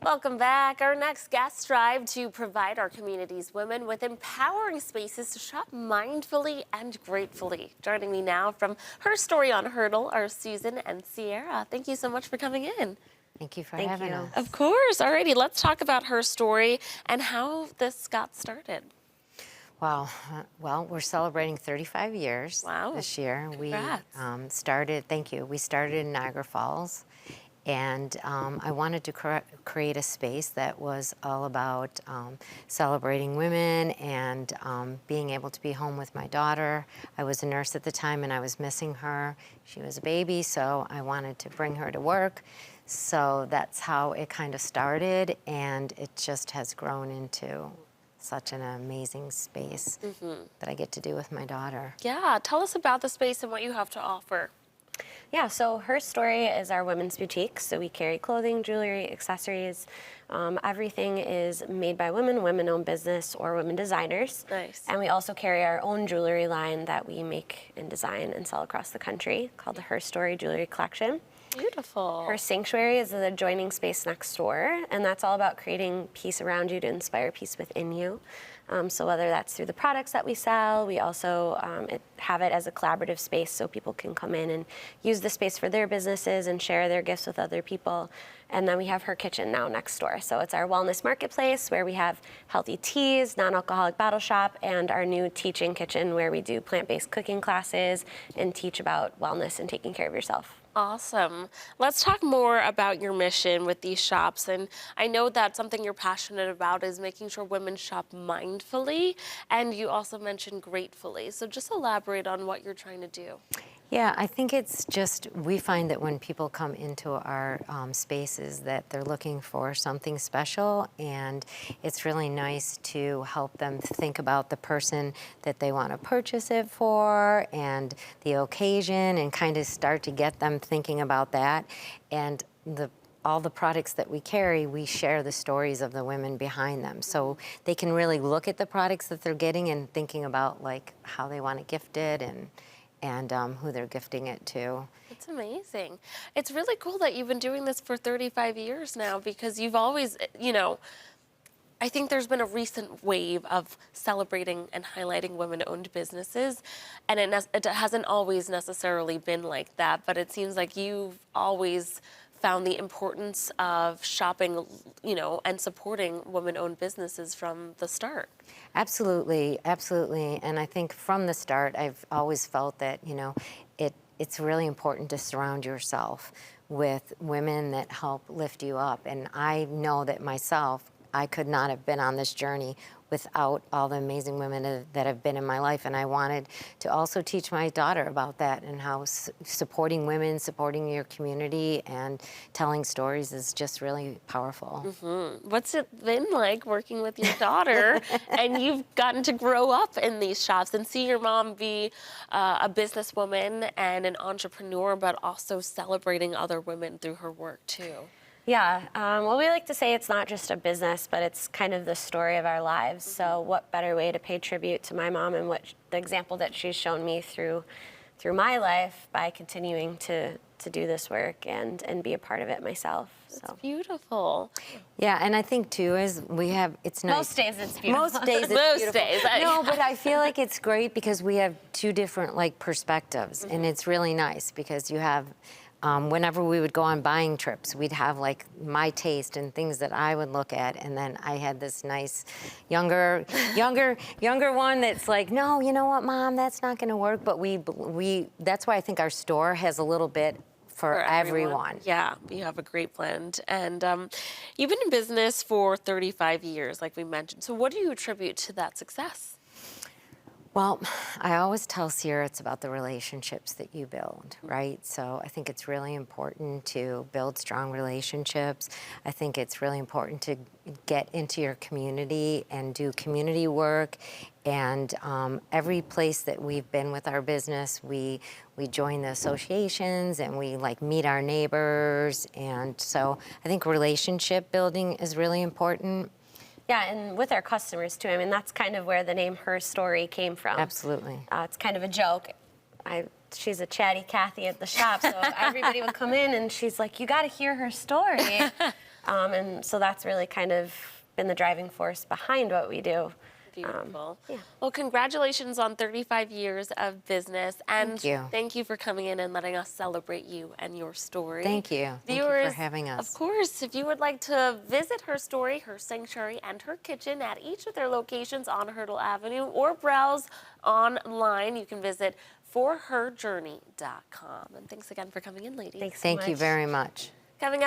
Welcome back. Our next guests strive to provide our community's women with empowering spaces to shop mindfully and gratefully. Joining me now from Her Story on Hurdle are Susan and Sierra. Thank you so much for coming in. Thank you for having us. Of course. Alrighty, let's talk about Her Story and how this got started. Wow. Well, we're celebrating 35 years this year. Congrats. We started, thank you, we started in Niagara Falls. And I wanted to create a space that was all about celebrating women and being able to be home with my daughter. I was a nurse at the time and I was missing her. She was a baby, so I wanted to bring her to work. So that's how it kind of started, and it just has grown into such an amazing space that I get to do with my daughter. Yeah, tell us about the space and what you have to offer. Yeah, so Her Story is our women's boutique. So we carry clothing, jewelry, accessories. Everything is made by women, women-owned business, or women designers. Nice. And we also carry our own jewelry line that we make and design and sell across the country called the Her Story Jewelry Collection. Beautiful. Her Sanctuary is the adjoining space next door, and that's all about creating peace around you to inspire peace within you. So whether that's through the products that we sell, we also have it as a collaborative space so people can come in and use the space for their businesses and share their gifts with other people. And then we have Her Kitchen now next door. So it's our wellness marketplace where we have healthy teas, non-alcoholic bottle shop, and our new teaching kitchen where we do plant-based cooking classes and teach about wellness and taking care of yourself. Awesome. Let's talk more about your mission with these shops. And I know that something you're passionate about is making sure women shop mindfully, and you also mentioned gratefully. So just elaborate on what you're trying to do. Yeah, I think it's just, we find that when people come into our spaces that they're looking for something special, and it's really nice to help them think about the person that they want to purchase it for and the occasion, and kind of start to get them thinking about that. And all the products that we carry, we share the stories of the women behind them. So they can really look at the products that they're getting and thinking about like how they want to gift it and who they're gifting it to. It's amazing. It's really cool that you've been doing this for 35 years now, because you've always, I think there's been a recent wave of celebrating and highlighting women-owned businesses, and it hasn't always necessarily been like that, but it seems like you've always found the importance of shopping, and supporting women-owned businesses from the start. Absolutely, absolutely. And I think from the start, I've always felt that, it's really important to surround yourself with women that help lift you up. And I know that myself, I could not have been on this journey without all the amazing women that have been in my life. And I wanted to also teach my daughter about that, and how supporting women, supporting your community, and telling stories is just really powerful. What's it been like working with your daughter? And you've gotten to grow up in these shops and see your mom be a businesswoman and an entrepreneur, but also celebrating other women through her work too. Yeah, well, we like to say it's not just a business, but it's kind of the story of our lives. So what better way to pay tribute to my mom and the example that she's shown me through my life by continuing to do this work and be a part of it myself. It's beautiful. Yeah, and I think too is it's nice. Most days it's beautiful. Most days it's Most beautiful. days. No, but I feel like it's great because we have two different perspectives, and it's really nice because you have. Whenever we would go on buying trips, we'd have my taste and things that I would look at, and then I had this nice younger one that's like, no, you know what, Mom, that's not going to work. But that's why I think our store has a little bit for everyone. Yeah, you have a great blend. And you've been in business for 35 years, like we mentioned. So what do you attribute to that success? Well, I always tell Sierra it's about the relationships that you build, right? So I think it's really important to build strong relationships. I think it's really important to get into your community and do community work. And every place that we've been with our business, we join the associations and we meet our neighbors. And so I think relationship building is really important. Yeah, and with our customers too. I mean, that's kind of where the name Her Story came from. Absolutely. It's kind of a joke. I she's a chatty Kathy at the shop, so everybody would come in and she's like, you got to hear her story. And so that's really kind of been the driving force behind what we do. Beautiful. Yeah. Well, congratulations on 35 years of business. And Thank you. for coming in and letting us celebrate you and your story. Thank you. Thank you for having us. Of course, if you would like to visit her story, her sanctuary, and her kitchen at each of their locations on Hurdle Avenue or browse online, you can visit forherjourney.com. And thanks again for coming in, ladies. Thanks so Thank you much. very much. Coming up.